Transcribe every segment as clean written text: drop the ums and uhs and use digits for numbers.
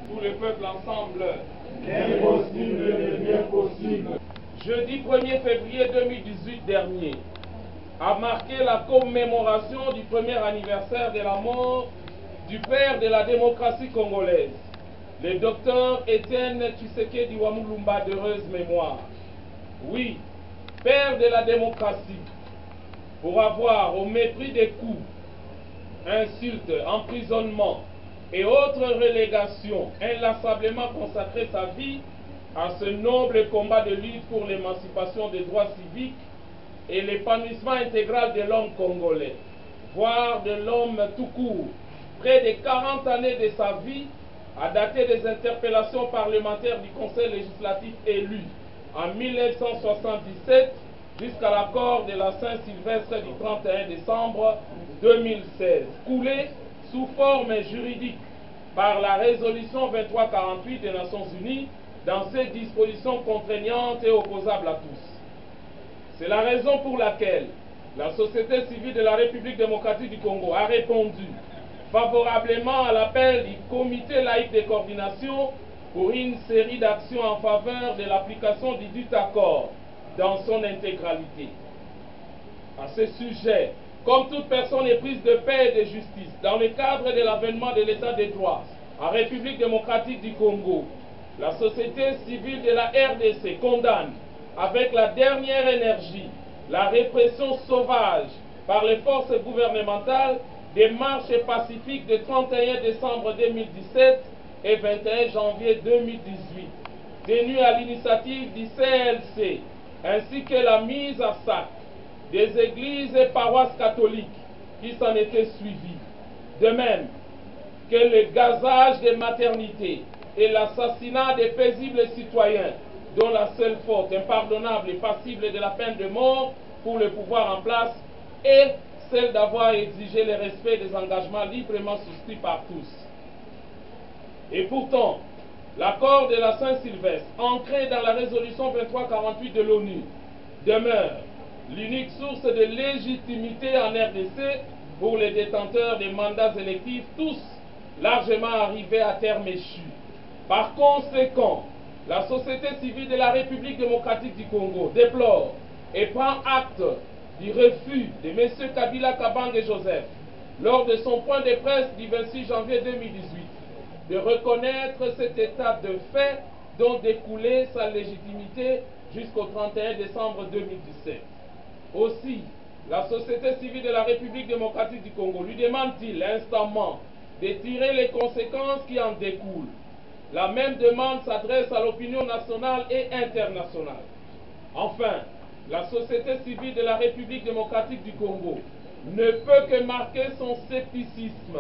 Tout le peuple ensemble. L'impossible devient possible. Jeudi 1er février 2018 dernier a marqué la commémoration du premier anniversaire de la mort du père de la démocratie congolaise, le docteur Étienne Tshisekedi Wamulumba, d'heureuse mémoire. Oui, père de la démocratie, pour avoir, au mépris des coups, insultes, emprisonnements et autres relégations, inlassablement consacré sa vie à ce noble combat de lutte pour l'émancipation des droits civiques et l'épanouissement intégral de l'homme congolais, voire de l'homme tout court. Près de 40 années de sa vie a daté des interpellations parlementaires du Conseil législatif élu en 1977 jusqu'à l'accord de la Saint-Sylvestre du 31 décembre 2016, coulé sous forme juridique par la résolution 2348 des Nations Unies dans ses dispositions contraignantes et opposables à tous. C'est la raison pour laquelle la société civile de la République démocratique du Congo a répondu favorablement à l'appel du comité laïque de coordination pour une série d'actions en faveur de l'application du dit accord dans son intégralité. À ce sujet, comme toute personne éprise de paix et de justice, dans le cadre de l'avènement de l'état de droit en République démocratique du Congo, la société civile de la RDC condamne avec la dernière énergie la répression sauvage par les forces gouvernementales des marches pacifiques de 31 décembre 2017 et 21 janvier 2018, tenues à l'initiative du CLC, ainsi que la mise à sac des églises et paroisses catholiques qui s'en étaient suivies. De même que le gazage des maternités et l'assassinat des paisibles citoyens, dont la seule faute impardonnable et passible de la peine de mort pour le pouvoir en place est celle d'avoir exigé le respect des engagements librement souscrits par tous. Et pourtant, l'accord de la Saint-Sylvestre, ancré dans la résolution 2348 de l'ONU, demeure l'unique source de légitimité en RDC pour les détenteurs des mandats électifs, tous largement arrivés à terme échu. Par conséquent, la société civile de la République démocratique du Congo déplore et prend acte du refus de M. Kabila Kabange Joseph, lors de son point de presse du 26 janvier 2018, de reconnaître cet état de fait dont découlait sa légitimité jusqu'au 31 décembre 2017. Aussi, la société civile de la République démocratique du Congo lui demande-t-il instamment de tirer les conséquences qui en découlent. La même demande s'adresse à l'opinion nationale et internationale. Enfin, la société civile de la République démocratique du Congo ne peut que marquer son scepticisme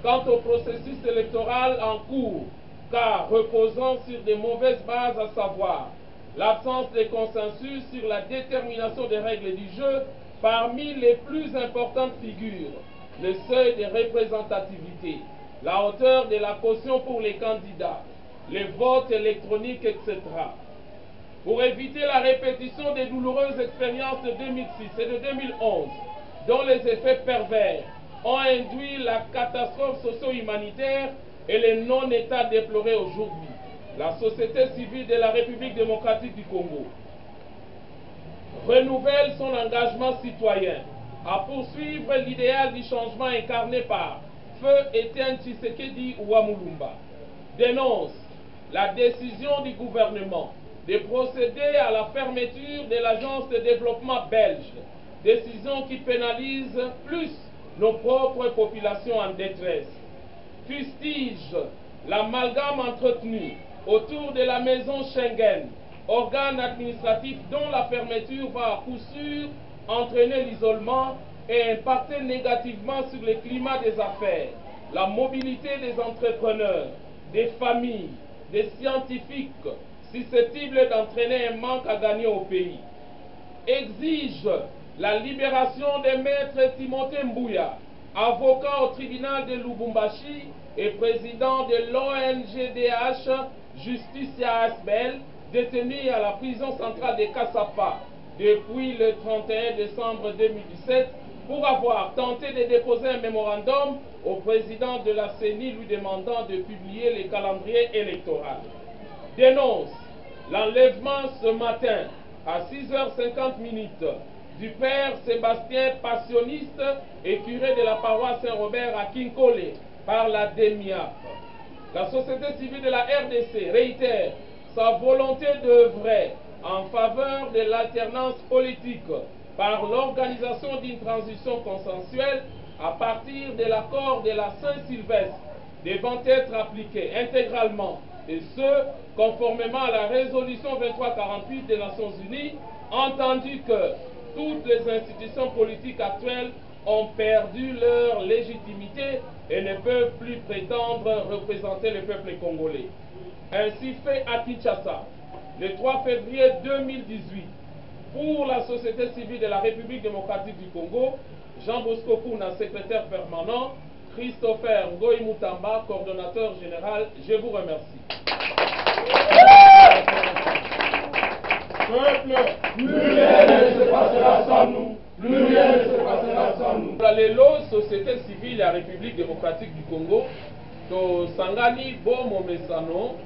quant au processus électoral en cours, car reposant sur de mauvaises bases, à savoir l'absence de consensus sur la détermination des règles du jeu, parmi les plus importantes figures, le seuil de représentativité, la hauteur de la caution pour les candidats, les votes électroniques, etc. Pour éviter la répétition des douloureuses expériences de 2006 et de 2011, dont les effets pervers ont induit la catastrophe socio-humanitaire et le non-état déploré aujourd'hui, la société civile de la République démocratique du Congo renouvelle son engagement citoyen à poursuivre l'idéal du changement incarné par Feu Étienne Tshisekedi Wamulumba, dénonce la décision du gouvernement de procéder à la fermeture de l'agence de développement belge, décision qui pénalise plus nos propres populations en détresse, fustige l'amalgame entretenu autour de la maison Schengen, organe administratif dont la fermeture va à coup sûr entraîner l'isolement et impacter négativement sur le climat des affaires, la mobilité des entrepreneurs, des familles, des scientifiques susceptibles d'entraîner un manque à gagner au pays. Exige la libération de maître Timothée Mbouya, avocat au tribunal de Lubumbashi et président de l'ONGDH Justicia Asbel, détenu à la prison centrale de Kassafa depuis le 31 décembre 2017 pour avoir tenté de déposer un mémorandum au président de la CENI lui demandant de publier les calendriers électoraux. Dénonce l'enlèvement ce matin à 6h50 du père Sébastien Passionniste et curé de la paroisse Saint-Robert à Kinkole par la DEMIAP. La société civile de la RDC réitère sa volonté d'œuvrer en faveur de l'alternance politique par l'organisation d'une transition consensuelle à partir de l'accord de la Saint-Sylvestre devant être appliqué intégralement, et ce, conformément à la résolution 2348 des Nations Unies, entendu que toutes les institutions politiques actuelles ont perdu leur légitimité et ne peuvent plus prétendre représenter le peuple congolais. Ainsi fait à Kinshasa, le 3 février 2018, pour la société civile de la République démocratique du Congo, Jean Bosco Kouna, secrétaire permanent, Christopher Ngoï Moutamba, coordonnateur général. Je vous remercie. Peuple, plus rien ne se passera sans nous. Plus rien ne se passera sans nous. Lelo, société civile de la République démocratique du Congo, to sangani bomo mesano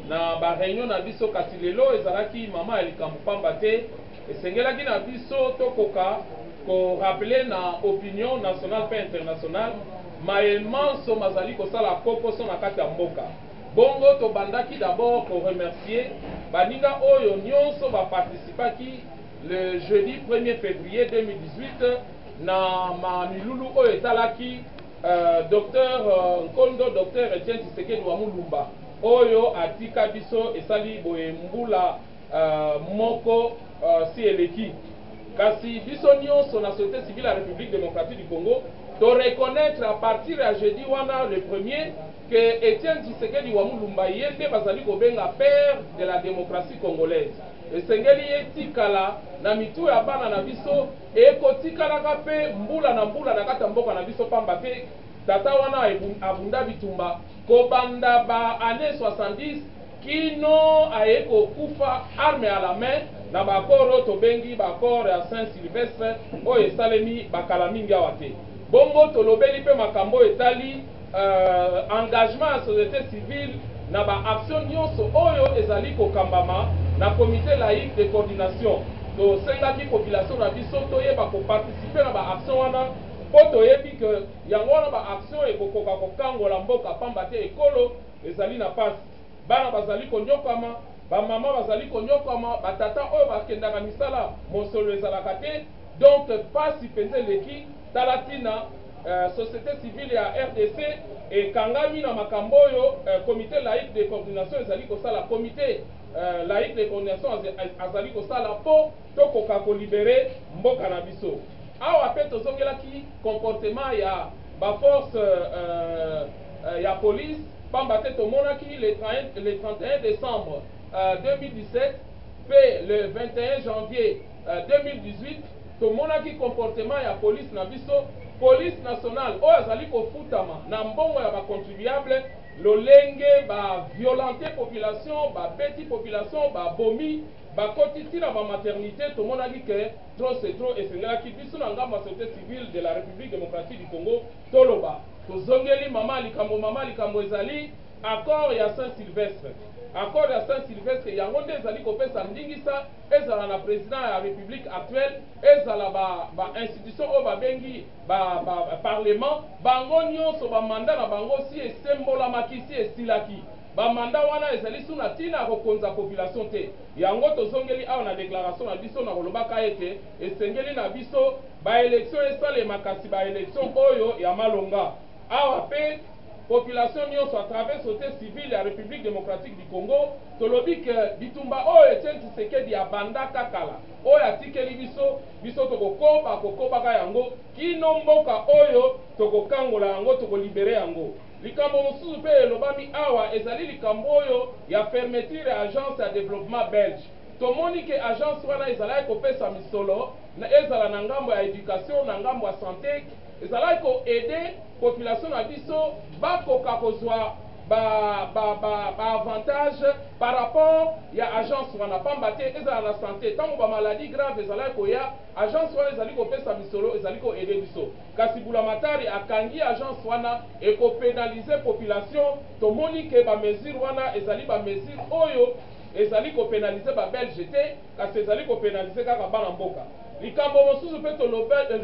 na ba réunion na biso kasi lelo ezalaki mama elikambo pamba te esengelaki na biso tokoka ko rappeler na opinion nationale pe internationale maelmanso mazali kosala kokoso na kati ya mboka. Bongo to bandaki d'abord ko remercier baninga oyo nyonso ba participaki le jeudi 1er février 2018 na mamilulu oyo etalaki docteur Nkondo, docteur Etienne Tshisekedi wa Mulumba oyo atika biso esali boye mbula moko si eleki kasi biso nyonso na société civile la République démocratique du Congo to reconnaître à partir ya jeudi wana le premier que Etienne Tshisekedi wa Mulumba yende bazali kobenga père de la démocratie congolaise. Esengeli etikala na mitu ya bana na biso ekotikalaka pe mbula na kata mboka na biso pamba te tata wana abunda bitumba kobanda ba année 70 kino ayeko kufa arme à la main na bakoro tobengi bakoro ya Saint-Sylvestre oyo esalemi bakala mingi awa te. Bongo tolobeli pe makambo etali engagement ya société civile na ba action nyonso oyo ezali kokambama na comité laïque de coordination. To sengaki population na biso toyeba ko participer na ba action wana po toyebi ke yango wana ba action ekokoka kokangola mboka pamba te ekolo ezali na pasi. Bana bazali konyokama, ba mama bazali konyokama, batata oyo bakendaka misala mosolo ezalaka te. Donc pasi penze leki talatina société civile ya RDC et kangami na makambo oyo comité laïque de coordination ezali kosala comité laïque de coordination azali kosala po tokoka ko libérer mboka na biso. Awa pe tozongelaki comportement ya ba force ya police pamba te tomonaki le 31 décembre 2017 pe le 21 janvier 2018 tomonaki comportement ya police na biso. Police nationale oyo azali kofutama na mbongo ya ba contribuable lolenge ba violenter population ba beti population ba bomi ba kotiti na ba maternité tomonaki ke trop c'est trop esengelaki biso na ngambo ya société civile de la République démocratique du Congo toloba tozongeli mama likambo ezali accord ya Saint-Sylvestre. Accord ya Saint-Sylvestre yango nde ezali kopesa ndingisa ezala na président ya république actuelle ezala ba institution oyo babengi ba parlement bango nyonso ba mandat na bango si esembolamaki si esilaki ba mandat wana ezali suna tina kokonza population te. Yango tozongeli awa na déclaration na biso na kolobaka ete esengeli na biso ba élection esalemaka kasi ba élection oyo ya malonga awa pe population nyonso à travers société civile ya République démocratique du Congo tolobi ke bitumba oyo Etienne Tshisekedi abanda kakala oyo atikeli biso tokokobaka yango kino mboka oyo tokokangola yango tokolibere yango. Likambo mosusu pe elobami awa ezali likambo oyo ya fermeture ya agence ya développement belge. Tomoni ke agence wana ezalaki kopesa misolo na ezala na ngambo ya éducation na ngambo ya santé ezalaki ko aider population na biso bakoka kozwa avantage par rapport ya agence wana pamba te ezala na santé tango ba maladie grave ezalaki koya agence wana ezali kopesa misolo ezali koede biso kasi Bulamatari akangi agence wana ekopénalize population tomoni ke ba mesure wana ezali ba mesure oyo ezali kopénalize ba belge te kasi ezali kopénalize kaka bana mboka likambo mosusu mpe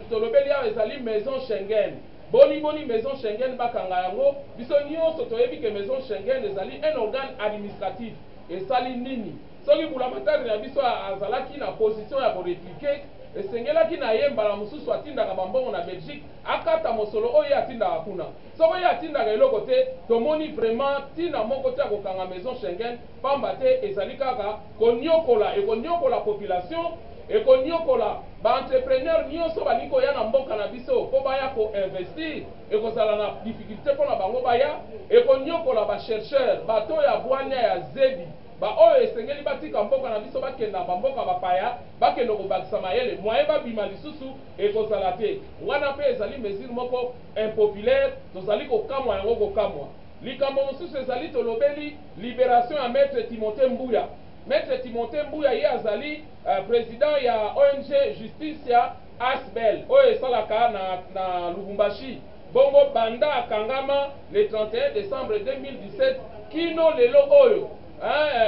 tolobeli awa ezali maison Schengen boni maison Schengen bakanga yango biso nyonso toyebi ke maison Schengen ezali un organe administratif esali nini soki Bulamatari na biso azalaki na position ya koreplike esengelaki na ye mbala mosusu atindaka bambongo na Belgique akata mosolo oyo atindaka kuna soki oyo atindaka eloko te tomoni vraiment tina moko te akokanga maison Schengen pamba te ezali kaka konyokola population ekonyokola ba-entrepreneur nyonso balingi koya na mboka na biso mpo baya koinvestir ekozala na difficulté mpo na bango baya ekonyokola ba-chercheur bato ya bwania ya zebi oyo esengeli batika mboka na biso bakenda bamboka bapaya bakende kobakisa mayele moye babima lisusu ekozala te wana mpe ezali mesure moko impopulaire tozali kokamwa yango kokamwa likambo mosusu ezali tolobeli libération ya maître Timothée Mbuya. Maître Timothée Mbuya ye azali président ya ONG Justice ya Asbel oyo esalaka na Lubumbashi bongo banda akangama le 31 décembre 2017 kino lelo oyo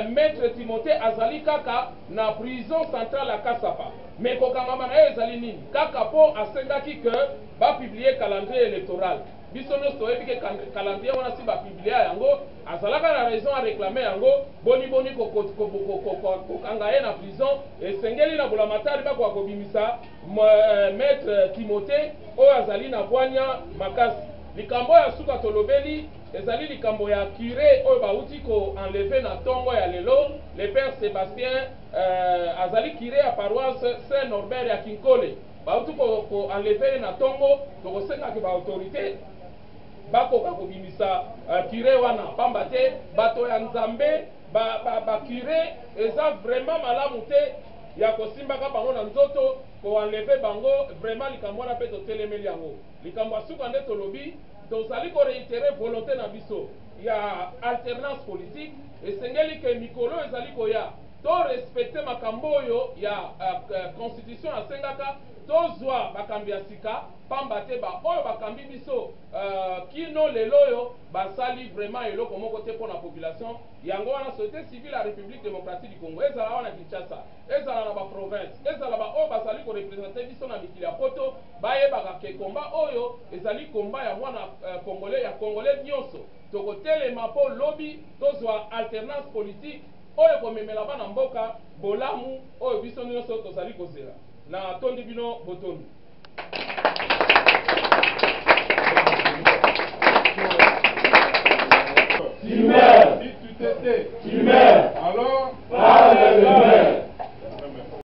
Maître Timothée azali kaka na prison centrale à Kasapa mais kokangama na ye ezali nini kaka po asengaki ke bapublier calendrier électoral biso nyonso toyebi ke calendrier wana si bapublier yango azalaka na raison à réclamer yango boni kokanga ye na prison esengeli na Bulamatari bakoka kobimisa Maître Timothée oyo azali na bwania makasi likambo ya suka tolobeli ezali likambo ya curé oyo bauti ko enlever na tongo ya lelo le père Sébastien azali curé ya paroisse Saint Norbert ya Kinkole bauti ko enlever na tongo tokosengaki ba autorité bakoka kobimisa curé wana pamba te bato ya Nzambe ba curé eza vraiment malamu te ya kosimbaka bango na nzoto ko enlever bango vraiment likambo wana pe totelemeli yango likambo asuka nde tolobi tozali ko réitérer volonté na biso ya alternance politique esengeli ke mikolo ezali koya to respecter makambo oyo ya constitution asengaka tozwa bakambi ya sika pamba te oyo bakambi biso kino lelo oyo basali vraiment eloko moko te mpona population yango wana société civile ya République démocratique du Congo ezala wana Kinshasa ezala na baprovince ezala oyo bazali korepresente biso na mikili ya poto bayebaka ke komba oyo ezali komba ya mwana congolais ya congolais nyonso tokotelema mpo lobi tozwa alternance politique oyo komemela bana mboka bolamu oyo biso nyonso tozali kozela na tondi bino botondi